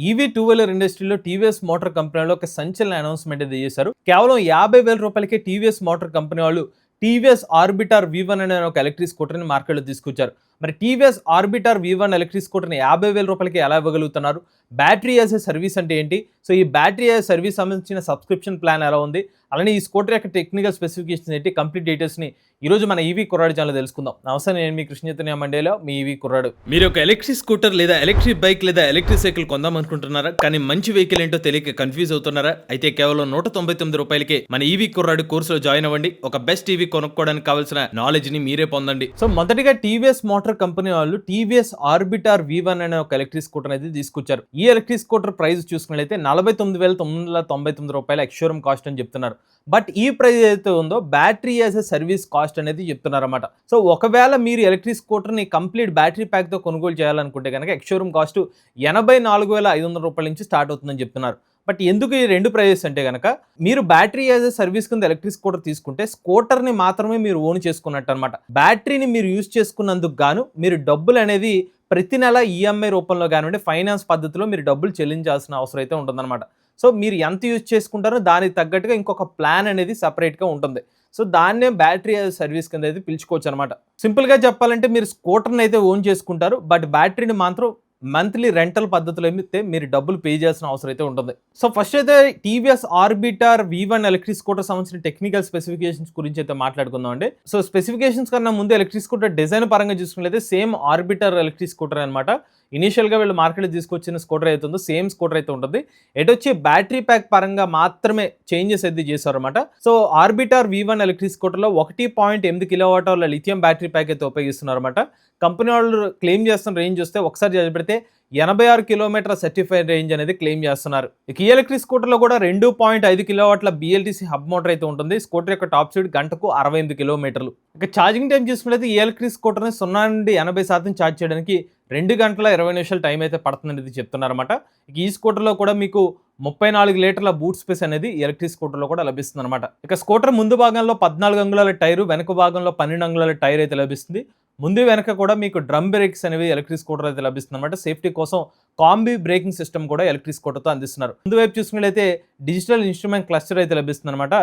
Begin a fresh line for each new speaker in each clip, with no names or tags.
EV two wheeler ఇండస్ట్రీలో TVS motor కంపెనీలో ఒక సంచలన అనౌన్స్మెంట్ అయితే చేశారు. కేవలం 50,000 రూపాయలకే టీవీఎస్ మోటార్ కంపెనీ వాళ్ళు టీవీఎస్ ఆర్బిటార్ V1 అనే ఒక ఎలక్ట్రిక్ స్కూటర్ని మార్కెట్లో తీసుకొచ్చారు. మరి టీవీఎస్ ఆర్బిటార్ V1 ఎలక్ట్రిక్ స్కూటర్ని 50,000 రూపాయలకి ఎలా ఇవ్వగలుగుతున్నారు? బ్యాటరీ యాజ్ ఎ సర్వీస్ అంటే ఏంటి? సో ఈ బ్యాటరీ యాజ్ సర్వీస్ సంబంధించిన సబ్స్క్రిప్షన్ ప్లాన్ ఎలా ఉంది? అలానే ఈ స్కూటర్ యొక్క టెక్నికల్ స్పెసిఫికేషన్స్ ఏంటి? కంప్లీట్ డీటెయిల్స్ని ఈరోజు మన ఈవీ కుర్రాడు ఛానల్ తెలుసుకుందాం. నమస్తే, నేను మీ కృష్ణ చైతన్య మండేలో మీ ఈవీ కుర్రాడు. మీరు ఒక ఎలక్ట్రిక్ స్కూటర్ లేదా ఎలక్ట్రిక్ బైక్ లేదా ఎలక్ట్రిక్ సైకిల్ కొందాం అనుకుంటున్నారా? కానీ మంచి వెహికల్ ఏంటో తెలియక కన్ఫ్యూజ్ అవుతున్నారా? అయితే కేవలం 199 రూపాయలకే మన ఈవీ కుర్రాడు కోర్సులో జాయిన్ అవ్వండి. ఒక బెస్ట్ ఈవీ కొనుక్కోవడానికి కావాల్సిన నాలెడ్జ్ ని మీరే పొందండి. సో మొదటిగా టీవీఎస్ మోటార్ కంపెనీ వాళ్ళు టీవీఎస్ ఆర్బిటార్ V1 అనే ఒక ఎలక్ట్రిక్ స్కూటర్ అయితే తీసుకొచ్చారు. ఈ ఎలక్ట్రిక్ స్కూటర్ ప్రైస్ చూసుకున్నట్లయితే 49,999 రూపాయల ఎక్స్షోరూమ్ కాస్ట్ అని చెప్తున్నారు. బట్ ఈ ప్రైస్ ఏదైతే ఉందో battery as a service cost అనేది చెప్తున్నారు అన్నమాట. సో ఒకవేళ మీరు ఎలక్ట్రిక్ స్కూటర్ని కంప్లీట్ బ్యాటరీ ప్యాక్తో కొనుగోలు చేయాలనుకుంటే కనుక ఎక్స్షోరూమ్ కాస్ట్ 84,500 రూపాయల నుంచి స్టార్ట్ అవుతుందని చెప్తున్నారు. బట్ ఎందుకు ఈ రెండు ప్రైజెస్ అంటే కనుక మీరు బ్యాటరీ యాజ్ ఎ సర్వీస్ కింద ఎలక్ట్రిక్ స్కూటర్ తీసుకుంటే స్కూటర్ని మాత్రమే మీరు ఓన్ చేసుకున్నట్టు అనమాట. బ్యాటరీని మీరు యూజ్ చేసుకున్నందుకు గాను మీరు డబ్బులు అనేది ప్రతి నెల ఈఎంఐ రూపంలో కానివ్వండి ఫైనాన్స్ పద్ధతిలో మీరు డబ్బులు చెల్లించాల్సిన అవసరం అయితే ఉంటుందన్నమాట. సో మీరు ఎంత యూజ్ చేసుకుంటారో దానికి తగ్గట్టుగా ఇంకొక ప్లాన్ అనేది సపరేట్గా ఉంటుంది. సో దాన్నే బ్యాటరీ సర్వీస్ కింద అయితే పిలుచుకోవచ్చు అనమాట. సింపుల్గా చెప్పాలంటే మీరు స్కూటర్ని అయితే ఓన్ చేసుకుంటారు, బట్ బ్యాటరీని మాత్రం మంత్లీ రెంటల్ పద్ధతిలో అయితే మీరు డబ్బులు పే చేయాల్సిన అవసరం అయితే ఉంటుంది. సో ఫస్ట్ అయితే TVS Orbiter V1 electric scooter సంబంధించిన టెక్నికల్ స్పెసిఫికేషన్స్ గురించి అయితే మాట్లాడుకుందాం అండి. సో స్పెసిఫికేషన్స్ కన్నా ముందు ఎలక్ట్రిక్ స్కూటర్ డిజైన్ పరంగా చూసుకున్నట్లయితే సేమ్ ఆర్బిటార్ ఎలక్ట్రిక్ స్కూటర్ అనమాట. ఇనీషియల్గా వీళ్ళు మార్కెట్లో తీసుకొచ్చిన స్కూటర్ అయితే ఉందో సేమ్ స్కూటర్ అయితే ఉంటుంది. ఎటొచ్చి బ్యాటరీ ప్యాక్ పరంగా మాత్రమే చేంజెస్ అయితే చేశారు అనమాట. సో ఆర్బిటార్ V1 ఎలక్ట్రిక్ స్కూటర్లో 1.8 కిలోవాట్ లిథియం బ్యాటరీ ప్యాక్ అయితే ఉపయోగిస్తున్నారు అనమాట. కంపెనీ వాళ్ళు క్లెయిమ్ చేస్తున్న రేంజ్ వస్తే ఒకసారి చదివితే 86 కిలోమీటర్ల సర్టిఫైడ్ రేంజ్ అనేది క్లెయిమ్ చేస్తున్నారు. ఇక ఈ ఎలక్ట్రిక్ స్కూటర్లో కూడా 2.5 కిలోవాట్ల BLTC హబ్ మోటార్ అయితే ఉంటుంది. స్కూటర్ యొక్క టాప్ స్పీడ్ గంటకు 68 కిలోమీటర్లు. ఇక ఛార్జింగ్ టైం చూసుకున్నట్లయితే ఈ ఎలక్ట్రిక్ స్కూటర్ని 0 నుండి 80% ఛార్జ్ చేయడానికి 2 గంటల 20 నిమిషాల టైం అయితే పడుతుందనేది చెప్తున్నారన్నమాట. ఇక ఈ స్కూటర్లో కూడా మీకు 34 లీటర్ల బూట్ స్పేస్ అనేది ఎలక్ట్రిక్ స్కూటర్లో కూడా లభిస్తుంది అనమాట. ఇక స్కూటర్ ముందు భాగంలో 14 అంగుళాల టైరు, వెనక భాగంలో 12 అంగుళాల టైర్ అయితే లభిస్తుంది. ముందు వెనక కూడా మీకు డ్రమ్ బ్రేక్స్ అనేవి ఎలక్ట్రిక్ స్కూటర్ అయితే లభిస్తుంది అనమాట. సేఫ్టీ కోసం కాంబీ బ్రేకింగ్ సిస్టమ్ కూడా ఎలక్ట్రిక్ స్కూటర్తో అందిస్తున్నారు. ముందు వైపు చూసుకున్నట్లయితే డిజిటల్ ఇన్స్ట్రుమెంట్ క్లస్టర్ అయితే లభిస్తుంది అనమాట.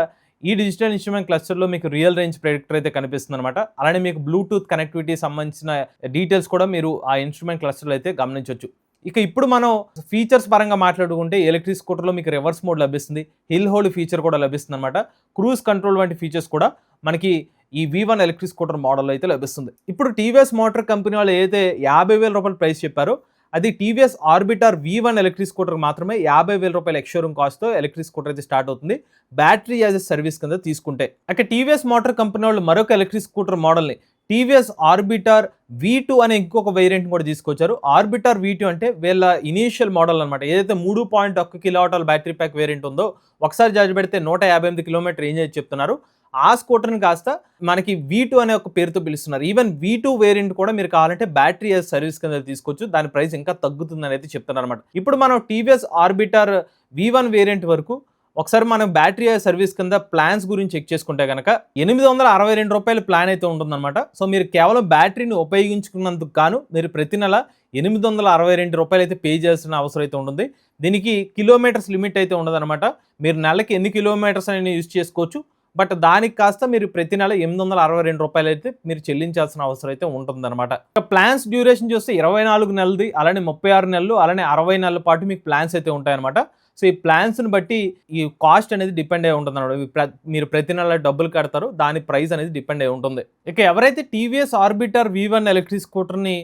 ఈ డిజిటల్ ఇన్స్ట్రుమెంట్ క్లస్టర్లో మీకు రియల్ రేంజ్ ప్రెడిక్టర్ అయితే కనిపిస్తుంది అనమాట. అలానే మీకు బ్లూటూత్ కనెక్టివిటీ సంబంధించిన డీటెయిల్స్ కూడా మీరు ఆ ఇన్స్ట్రుమెంట్ క్లస్టర్లో అయితే గమనించవచ్చు. ఇక ఇప్పుడు మనం ఫీచర్స్ పరంగా మాట్లాడుకుంటే ఎలక్ట్రిక్ స్కూటర్లో మీకు రివర్స్ మోడ్ లభిస్తుంది, హిల్ హోల్డ్ ఫీచర్ కూడా లభిస్తుంది అనమాట. క్రూజ్ కంట్రోల్ వంటి ఫీచర్స్ కూడా మనకి ఈ V1 ఎలక్ట్రిక్ స్కూటర్ మోడల్ అయితే లభిస్తుంది. ఇప్పుడు టీవీఎస్ మోటార్ కంపెనీ వాళ్ళు ఏదైతే 50,000 రూపాయల ప్రైస్ చెప్పారో అది TVS Orbiter V1 electric scooter మాత్రమే 50,000 రూపాయల ఎక్స్షోరూమ్ కాస్ట్తో ఎలక్ట్రిక్ స్కూటర్ అయితే స్టార్ట్ అవుతుంది బ్యాటరీ యాజ్ ఎ సర్వీస్ కింద తీసుకుంటే. అక్కడ టీవీఎస్ మోటార్ కంపెనీ వాళ్ళు మరొక ఎలక్ట్రిక్ స్కూటర్ మోడల్ని టీవీఎస్ ఆర్బిటార్ V2 అనే ఇంకొక వేరియంట్ కూడా తీసుకొచ్చారు. ఆర్బిటార్ V2 అంటే వీళ్ళ ఇనీషియల్ మోడల్ అనమాట. ఏదైతే 3.1 కిలోవాట్ల బ్యాటరీ ప్యాక్ వేరియంట్ ఉందో ఒకసారి ఛార్జ్ పెడితే 158 కిలోమీటర్ రేంజ్ అయితే చెప్తున్నారు. ఆ స్కూటర్ని కాస్త మనకి V2 అనే ఒక పేరుతో పిలుస్తున్నారు. ఈవెన్ V2 వేరియంట్ కూడా మీరు కావాలంటే బ్యాటరీ యాజ్ సర్వీస్ కింద తీసుకోవచ్చు. దాని ప్రైస్ ఇంకా తగ్గుతుందని అయితే చెప్తున్నారు అనమాట. ఇప్పుడు మనం టీవీఎస్ ఆర్బిటార్ V1 వేరియంట్ వరకు ఒకసారి మనం బ్యాటరీ సర్వీస్ కింద ప్లాన్స్ గురించి చెక్ చేసుకుంటే కనుక 862 రూపాయల ప్లాన్ అయితే ఉంటుందన్నమాట. సో మీరు కేవలం బ్యాటరీని ఉపయోగించుకున్నందుకు గాను మీరు ప్రతి నెల 862 రూపాయలు అయితే పే చేయాల్సిన అవసరం అయితే ఉంటుంది. దీనికి కిలోమీటర్స్ లిమిట్ అయితే ఉండదన్నమాట. మీరు నెలకి ఎన్ని కిలోమీటర్స్ అనేది యూజ్ చేసుకోవచ్చు. బట్ దానికి కాస్త మీరు ప్రతి నెల 862 రూపాయలు అయితే మీరు చెల్లించాల్సిన అవసరం అయితే ఉంటుందన్నమాట. ప్లాన్స్ డ్యూరేషన్ చూస్తే 24 నెలది, అలానే 36 నెలలు, అలానే 60 నెలల పాటు మీకు ప్లాన్స్ అయితే ఉంటాయన్నమాట. సో ఈ ప్లాన్స్ని బట్టి ఈ కాస్ట్ అనేది డిపెండ్ అయి ఉంటుంది అన్నమాట. మీరు ప్రతి నెల డబ్బులు కడతారు, దాని ప్రైస్ అనేది డిపెండ్ అయి ఉంటుంది. ఇక ఎవరైతే టీవీఎస్ ఆర్బిటార్ V1 ఎలక్ట్రిక్ స్కూటర్ని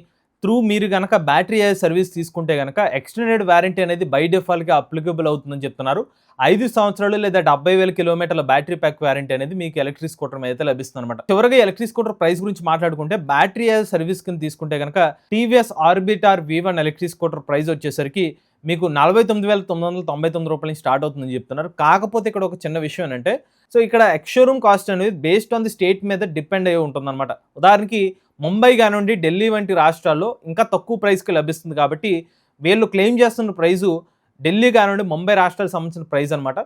త్రూ మీరు కనుక బ్యాటరీ సర్వీస్ తీసుకుంటే కనుక ఎక్స్టెండెడ్ వారంటీ అనేది బై డిఫాల్ట్గా అప్లికబుల్ అవుతుందని చెప్తున్నారు. 5 సంవత్సరాలు లేదా 70,000 కిలోమీటర్ల బ్యాటరీ ప్యాక్ వారంటీ అనేది మీకు ఎలక్ట్రిక్ స్కూటర్ మీద అయితే లభిస్తుంది అనమాట. చివరిగా ఎలక్ట్రిక్ స్కూటర్ ప్రైస్ గురించి మాట్లాడుకుంటే బ్యాటరీ సర్వీస్ కింద తీసుకుంటే కనుక TVS Orbiter V1 electric scooter price వచ్చేసరికి మీకు 49,999 రూపాయలు స్టార్ట్ అవుతుందని చెప్తున్నారు. కాకపోతే ఇక్కడ ఒక చిన్న విషయం ఏంటంటే సో ఇక్కడ ఎక్స్షోరూమ్ కాస్ట్ అనేది బేస్డ్ ఆన్ ది స్టేట్ మీద డిపెండ్ అయ్యి ఉంటుందన్నమాట. ఉదాహరణకి ముంబై కానివ్వండి, ఢిల్లీ వంటి రాష్ట్రాల్లో ఇంకా తక్కువ ప్రైస్కి లభిస్తుంది. కాబట్టి వీళ్ళు క్లెయిమ్ చేస్తున్న ప్రైజు ఢిల్లీ కానివ్వండి, ముంబై రాష్ట్రాలకు సంబంధించిన ప్రైస్ అనమాట.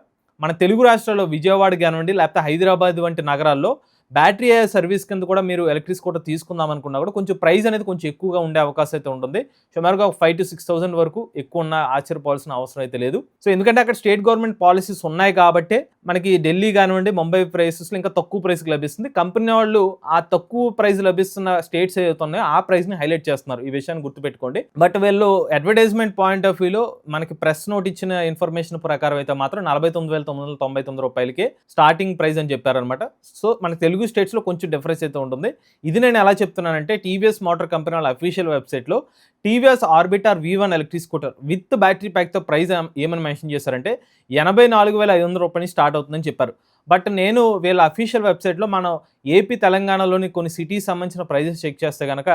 మన తెలుగు రాష్ట్రాల్లో విజయవాడ కానివ్వండి, లేకపోతే హైదరాబాద్ వంటి నగరాల్లో బ్యాటరీ సర్వీస్ కింద కూడా మీరు ఎలక్ట్రిక్ స్కూటర్ తీసుకుందాం అనుకున్నా కూడా కొంచెం ప్రైస్ అనేది కొంచెం ఎక్కువగా ఉండే అవకాశం అయితే ఉంటుంది. సుమారుగా 5,000 to 6,000 వరకు ఎక్కువ ఉన్న ఆశ్చర్యపోవాల్సిన అవసరం అయితే లేదు. సో ఎందుకంటే అక్కడ స్టేట్ గవర్నమెంట్ పాలసీస్ ఉన్నాయి కాబట్టే మనకి ఢిల్లీ కానివ్వండి, ముంబై ప్రైసెస్లో ఇంకా తక్కువ ప్రైస్కి లభిస్తుంది. కంపెనీ వాళ్ళు ఆ తక్కువ ప్రైస్ లభిస్తున్న స్టేట్స్ ఏవైతే ఉన్నాయో ఆ ప్రైస్ని హైలైట్ చేస్తున్నారు. ఈ విషయాన్ని గుర్తుపెట్టుకోండి. బట్ వీళ్ళు అడ్వర్టైజ్మెంట్ పాయింట్ ఆఫ్ వ్యూలో మనకి ప్రెస్ నోట్ ఇచ్చిన ఇన్ఫర్మేషన్ ప్రకారం అయితే మాత్రం 49,999 రూపాయలకి స్టార్టింగ్ ప్రైస్ అని చెప్పారనమాట. సో మన తెలుగు స్టేట్స్లో కొంచెం డిఫరెన్స్ అయితే ఉంటుంది. ఇది నేను ఎలా చెప్తున్నానంటే టీవీఎస్ మోటార్ కంపెనీ వాళ్ళ అఫీషియల్ వెబ్సైట్లో TVS Orbiter V1 electric scooter with battery ప్యాక్తో ప్రైస్ ఏమని మెన్షన్ చేశారంటే 84,500 రూపాయలు స్టార్ట్ అవుతుందని చెప్పారు. బట్ నేను వీళ్ళ అఫీషియల్ వెబ్సైట్లో మనం ఏపీ తెలంగాణలోని కొన్ని సిటీస్ సంబంధించిన ప్రైజెస్ చెక్ చేస్తే కనుక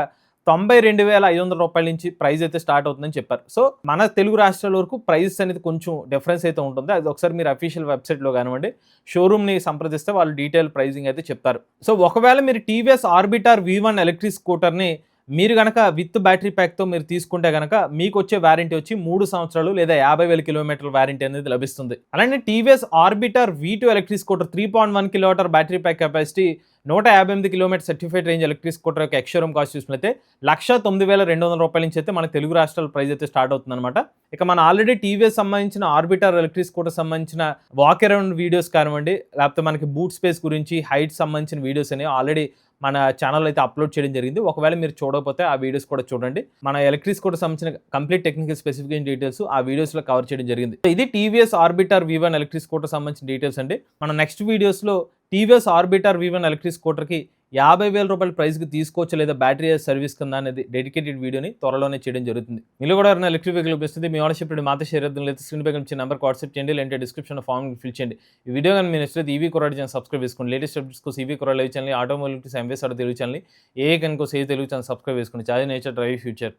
92,500 రూపాయల నుంచి ప్రైస్ అయితే స్టార్ట్ అవుతుందని చెప్పారు. సో మన తెలుగు రాష్ట్రాల వరకు ప్రైస్ అనేది కొంచెం డిఫరెన్స్ అయితే ఉంటుంది. అది ఒకసారి మీరు అఫీషియల్ వెబ్సైట్లో కానివ్వండి, షోరూమ్ని సంప్రదిస్తే వాళ్ళు డీటెయిల్ ప్రైజింగ్ అయితే చెప్తారు. సో ఒకవేళ మీరు టీవీఎస్ ఆర్బిటర్ V1 ఎలక్ట్రిక్ స్కూటర్ని మీరు కనుక విత్ బ్యాటరీ ప్యాక్తో మీరు తీసుకుంటే కనుక మీకు వచ్చే వారంటీ వచ్చి 3 సంవత్సరాలు లేదా 50,000 కిలోమీటర్ల వారంటీ అనేది లభిస్తుంది. అలానే TVS Orbiter V2 electric scooter 3.1 kilowatt battery pack capacity 158 kilometre certified range electric scooter యొక్క ఎక్స్షోరూమ్ కాస్ట్ చూసినట్లయితే 1,09,200 రూపాయల నుంచి అయితే మన తెలుగు రాష్ట్రాల ప్రైస్ అయితే స్టార్ట్ అవుతుంది అనమాట. ఇక మన ఆల్రెడీ టీవీఎస్ సంబంధించిన ఆర్బిటర్ ఎలక్ట్రిక్ స్కూటర్ సంబంధించిన వాక్ అరౌండ్ వీడియోస్ కానివ్వండి, లేకపోతే మనకి బూట్ స్పేస్ గురించి హైట్ సంబంధించిన వీడియోస్ అనేవి ఆల్రెడీ మన ఛానల్ అయితే అప్లోడ్ చేయడం జరిగింది. ఒకవేళ మీరు చూడకపోతే ఆ వీడియోస్ కూడా చూడండి. మన ఎలక్ట్రిక్ స్కూటర్ సంబంధించిన కంప్లీట్ టెక్నికల్ స్పెసిఫికేషన్ డీటెయిల్స్ ఆ వీడియోస్లో కవర్ చేయడం జరిగింది. ఇది TVS Orbiter V1 electric scooter సంబంధించిన డీటెయిల్స్ అండి. మన నెక్స్ట్ వీడియోస్లో టీవీఎస్ ఆర్బిటర్ V1 ఎలక్ట్రిక్ స్కూటర్కి 50,000 రూపాయల ప్రైస్కి తీసుకోవచ్చు లేదా బ్యాటరీ సర్వీస్ కింద అనేది డెడికేటెడ్ వీడియోని త్వరలోనే చేయడం జరుగుతుంది. మీరు కూడా ఎవరైనా ఎలక్ట్రిక్ వెహికల్ ఉపయోగిస్తుంది, మీ ఓనర్షిప్ మాతో షేర్ చేద్దాం, లేదా స్క్రీన్ పై కనిపించే నెంబర్కి వాట్సాప్ చేయండి, లేదంటే డిస్క్రిప్షన్ ఫామ్ ఫిల్ చేయండి. ఈ వీడియో కానీ మీరు నచ్చితే ఈవీ కొరాడ్ ఛానల్ సబ్స్క్రైబ్ చేసుకోండి. లేటెస్ట్ అప్డేట్స్ కోసం ఈవీ కొరాడ్ లైవ్ ఛానల్, ఆటోమొబైల్ ఎంవేస్ తెలుగు ఛానల్, ఏ కనుక తెలుగు ఛానల్ సబ్స్క్రైబ్ చేసుకోండి. Charge nature drive future.